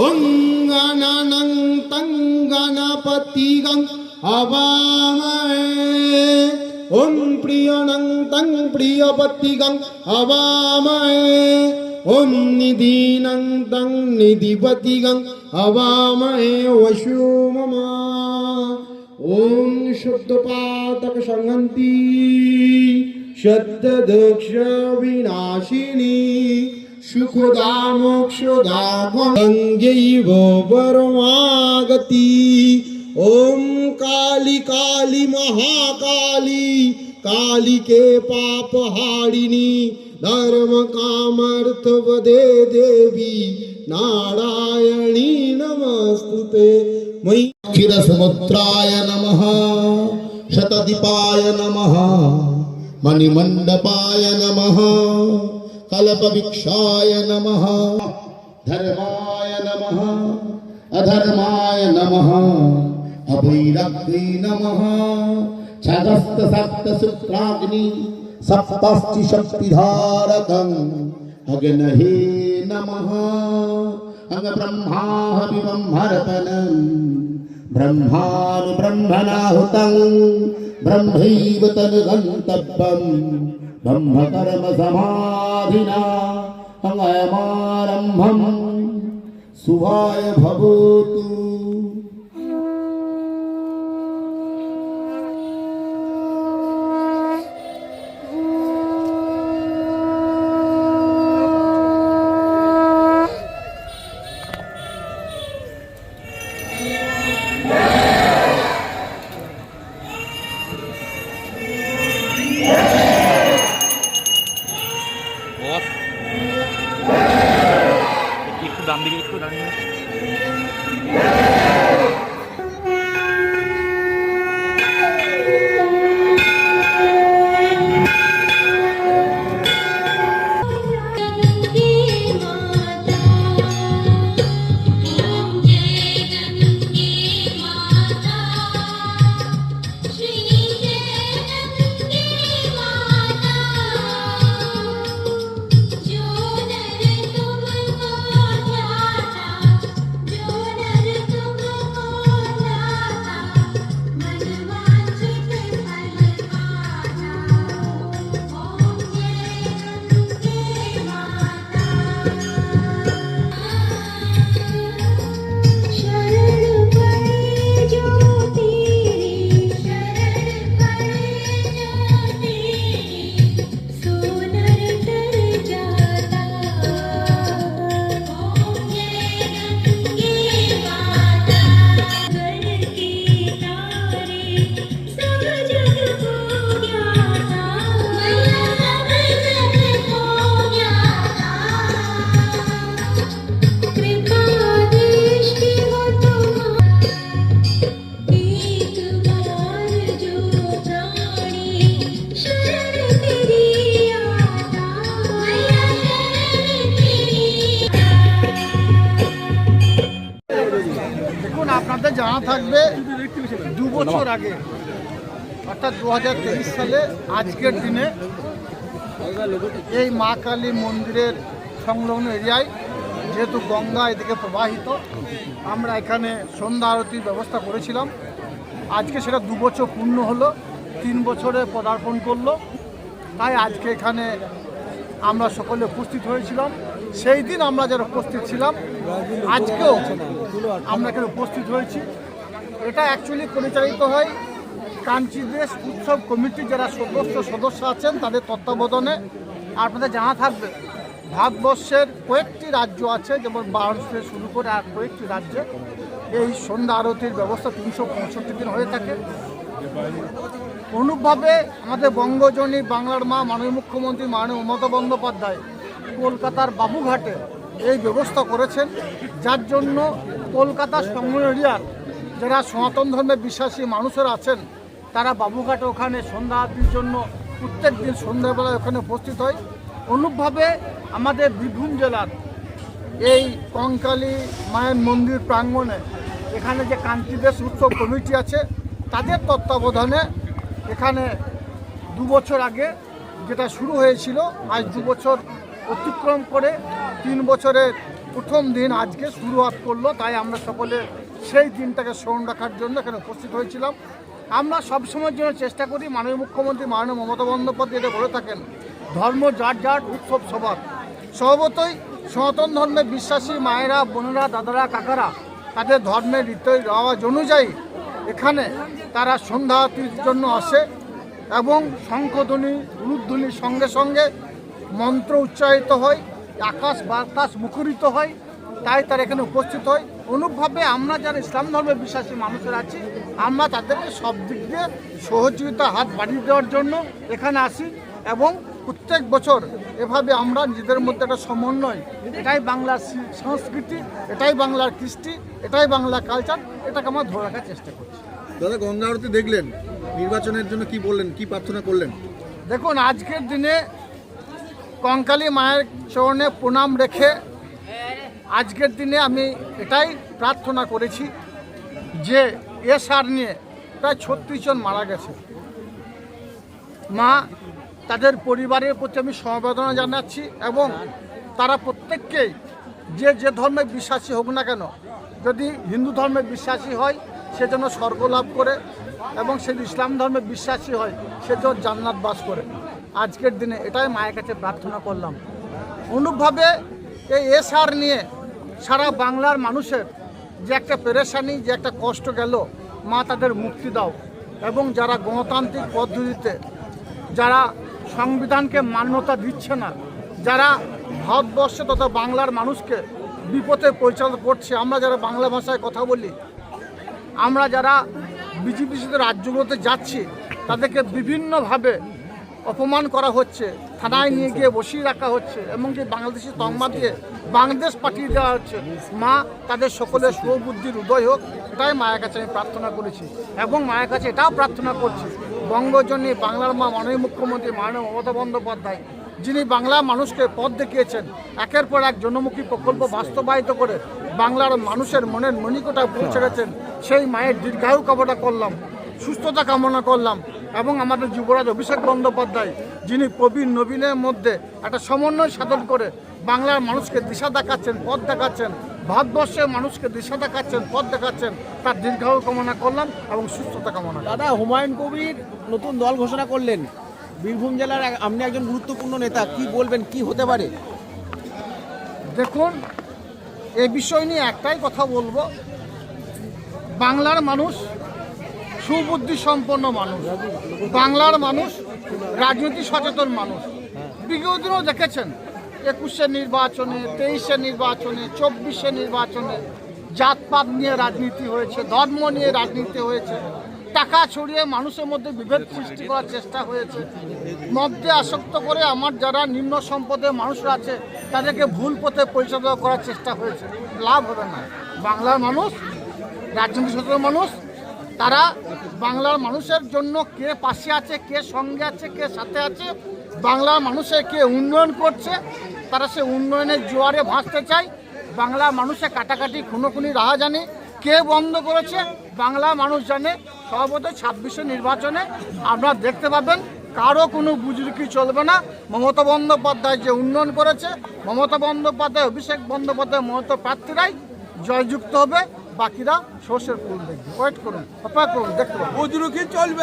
ওং গণানং তং গণপতিগং হবামহে ওং প্রিয়নং তং প্রিয়পতিগং হবামহে ওং নিধিনং তং নিধিপতিগং হবামহে ওষুমমা ওং শুদ্ধপাতক সংহন্তি সত্যদোক্ষ বিনাশিনী সুখদা মোক্ষদা গঙ্গৈব পরমাগতি ওম কালী কালী মহাকালী কালিকে পাপহারিণী ধর্ম কামর্থ পদে দেবী নারায়ণী নমস্তুতে ময়ি ক্ষীরসমুদ্রায় নমঃ শতদীপায় নমঃ মণিমণ্ডপায় নমঃ কল্পবৃক্ষায় নমঃ ধর্মায় নমঃ অধর্মায় নমঃ অভৈরগ্নে নমঃ ছদস্ত সপ্ত সূত্রাগ্নি সপ্তস্তি শক্তিধারকং অগ্নহে নমঃ অঙ্গ ব্রহ্মাহবিবং হরপনং ব্রহ্মাণু ব্রহ্মণাহুতং ব্রহ্মৈব তনুগন্তব্যং ব্রহ্মকর্ম সমাধিনা অঙ্গয়মারম্ভম শুভায় ভবতু। একটু ডান দিকে একটু ডান দিকে আপনাদের জানা থাকবে 2 বছর আগে অর্থাৎ 2023 সালে আজকের দিনে এই মা কালী মন্দিরের সংলগ্ন এরিয়ায় যেহেতু গঙ্গা এদিকে প্রবাহিত, আমরা এখানে সন্ধ্যা আরতির ব্যবস্থা করেছিলাম। আজকে সেটা 2 বছর পূর্ণ হলো, 3 বছরে পদার্পণ করলো। তাই আজকে এখানে আমরা সকলে উপস্থিত হয়েছিলাম। সেই দিন আমরা যারা উপস্থিত ছিলাম, আজকেও আমরা এখানে উপস্থিত হয়েছি। এটা অ্যাকচুয়ালি পরিচালিত হয় কাঞ্চিদেশ উৎসব কমিটির যারা সদস্য আছেন তাদের তত্ত্বাবধানে। আপনাদের জানা থাকবে ভারতবর্ষের কয়েকটি রাজ্য আছে, যেমন বারাণসী থেকে শুরু করে আর কয়েকটি রাজ্যে এই সন্ধ্যা আরতির ব্যবস্থা 365 দিন হয়ে থাকে। অনুরূপভাবে আমাদের বঙ্গজনী বাংলার মা মাননীয় মুখ্যমন্ত্রী মাননীয় মমতা বন্দ্যোপাধ্যায় কলকাতার বাবুঘাটে এই ব্যবস্থা করেছেন, যার জন্য কলকাতার সংলগ্ন এরিয়ার যারা সনাতন ধর্মে বিশ্বাসী মানুষেরা আছেন তারা বাবুঘাটে ওখানে সন্ধ্যা আরতির জন্য প্রত্যেক দিন সন্ধ্যাবেলায় ওখানে উপস্থিত হয়। অনুরূপভাবে আমাদের বীরভূম জেলার এই কঙ্কালী মায়ের মন্দির প্রাঙ্গণে এখানে যে কান্তিদেশ উৎসব কমিটি আছে তাদের তত্ত্বাবধানে এখানে 2 বছর আগে যেটা শুরু হয়েছিল, আজ 2 বছর অতিক্রম করে 3 বছরের প্রথম দিন আজকে শুরুয়াত করলো, তাই আমরা সকলে সেই দিনটাকে স্মরণ রাখার জন্য এখানে উপস্থিত হয়েছিলাম। আমরা সবসময়ের জন্য চেষ্টা করি, মাননীয় মুখ্যমন্ত্রী মাননীয় মমতা বন্দ্যোপাধ্যায় এটা বলে থাকেন, ধর্ম যার যার, উৎসব সবার। স্বভাবতই সনাতন ধর্মে বিশ্বাসী মায়েরা, বোনেরা, দাদারা, কাকারা তাদের ধর্মের রীতি রেওয়াজ অনুযায়ী এখানে তারা সন্ধ্যা আরতির জন্য আসে এবং শঙ্খধ্বনি, উলুধ্বনির সঙ্গে সঙ্গে মন্ত্র উচ্চারিত হয়, আকাশ বাতাস মুখরিত হয়, তাই তারা এখানে উপস্থিত হয়। অনুরূপভাবে আমরা যারা ইসলাম ধর্মে বিশ্বাসী মানুষেরা আছি, আমরা তাদেরকে সব দিক দিয়ে সহযোগিতা হাত বাড়িয়ে দেওয়ার জন্য এখানে আসি এবং প্রত্যেক বছর এভাবে আমরা নিজেদের মধ্যে একটা সমন্বয়, এটাই বাংলার সংস্কৃতি, এটাই বাংলার কৃষ্টি, এটাই বাংলার কালচার, এটাকে আমরা ধরে রাখার চেষ্টা করছি। দাদা, গঙ্গা আরতি দেখলেন, নির্বাচনের জন্য কি বললেন, কি প্রার্থনা করলেন? দেখুন, আজকের দিনে কঙ্কালী মায়ের চরণে প্রণাম রেখে আজকের দিনে আমি এটাই প্রার্থনা করেছি যে সার নিয়ে প্রায় 36 জন মারা গেছে। মা, তাদের পরিবারের প্রতি আমি সমবেদনা জানাচ্ছি এবং তারা প্রত্যেককেই যে যে ধর্মে বিশ্বাসী হোক না কেন, যদি হিন্দু ধর্মে বিশ্বাসী হয় সে যেন স্বর্গ লাভ করে এবং সে ইসলাম ধর্মে বিশ্বাসী হয় সে যেন জান্নাত বাস করে। আজকের দিনে এটাই মায়ের কাছে প্রার্থনা করলাম। অনুরূপভাবে এই সার নিয়ে সারা বাংলার মানুষের যে একটা পেরেশানি, যে একটা কষ্ট গেল, মা তাদের মুক্তি দাও এবং যারা গণতান্ত্রিক পদ্ধতিতে, যারা সংবিধানকে মান্যতা দিচ্ছে না, যারা ভারতবর্ষে তথা বাংলার মানুষকে বিপথে পরিচালনা করছে, আমরা যারা বাংলা ভাষায় কথা বলি, আমরা যারা বিজেপি রাজ্যগুলোতে যাচ্ছি, তাদেরকে বিভিন্নভাবে অপমান করা হচ্ছে, থানায় নিয়ে গিয়ে বসিয়ে রাখা হচ্ছে, এমনকি বাংলাদেশি তকমা দিয়ে বাংলাদেশ পাঠিয়ে দেওয়া হচ্ছে। মা, তাদের সকলের সুবুদ্ধির উদয় হোক, এটাই মায়ের কাছে আমি প্রার্থনা করেছি এবং মায়ের কাছে এটাও প্রার্থনা করছি, বঙ্গজননী বাংলার মা মাননীয় মুখ্যমন্ত্রী মাননীয় মমতা বন্দ্যোপাধ্যায়, যিনি বাংলার মানুষকে পথ দেখিয়েছেন, একের পর এক জনমুখী প্রকল্প বাস্তবায়িত করে বাংলার মানুষের মনের মণিকোটা পৌঁছে গেছেন, সেই মায়ের দীর্ঘায়ু কামনা করলাম, সুস্থতা কামনা করলাম এবং আমাদের যুবরাজ অভিষেক বন্দ্যোপাধ্যায়, যিনি প্রবীণ নবীনের মধ্যে একটা সমন্বয় সাধন করে বাংলার মানুষকে দিশা দেখাচ্ছেন, পথ দেখাচ্ছেন, ভারতবর্ষের মানুষকে দিশা দেখাচ্ছেন, পথ দেখাচ্ছেন, তার দীর্ঘায়ু কামনা করলাম এবং সুস্থতা কামনা করলাম। দাদা, হুমায়ুন কবির নতুন দল ঘোষণা করলেন, বীরভূম জেলার আপনি একজন গুরুত্বপূর্ণ নেতা, কি বলবেন, কি হতে পারে? দেখুন, এই বিষয় নিয়ে একটাই কথা বলবো, বাংলার মানুষ সুবুদ্ধি সম্পন্ন মানুষ, বাংলার মানুষ রাজনীতি সচেতন মানুষ। বিগত দিনও দেখেছেন 21-এর নির্বাচনে, 23-এর নির্বাচনে, 24-এর নির্বাচনে জাতপাত নিয়ে রাজনীতি হয়েছে, ধর্ম নিয়ে রাজনীতি হয়েছে, টাকা ছড়িয়ে মানুষের মধ্যে বিভেদ সৃষ্টি করার চেষ্টা হয়েছে, মধ্যে আসক্ত করে আমার যারা নিম্ন সম্পদের মানুষরা আছে তাদেরকে ভুল পথে পরিচালনা করার চেষ্টা হয়েছে। লাভ হবে না। বাংলার মানুষ, রাজনীতি সচেতন মানুষ, তারা বাংলার মানুষের জন্য কে পাশে আছে, কে সঙ্গে আছে, কে সাথে আছে, বাংলার মানুষের কে উন্নয়ন করছে, তারা সে উন্নয়নের জোয়ারে ভাসতে চায়। বাংলার মানুষের কাটাকাটি, খুনোখুনি, রাহাজানি কে বন্ধ করেছে বাংলার মানুষ জানে। সর্বত 26-এর নির্বাচনে আপনারা দেখতে পাবেন কারো কোনো বুজরুকি চলবে না। মমতা বন্দ্যোপাধ্যায় যে উন্নয়ন করেছে, মমতা বন্দ্যোপাধ্যায়, অভিষেক বন্দ্যোপাধ্যায় মমতা প্রার্থীরাই জয়যুক্ত হবে, বাকিরা সর্ষের ফুল দেখবে। ওয়েট করুন, অপেক্ষা করুন, দেখতে পাবেন। বুজরুকি চলবে না।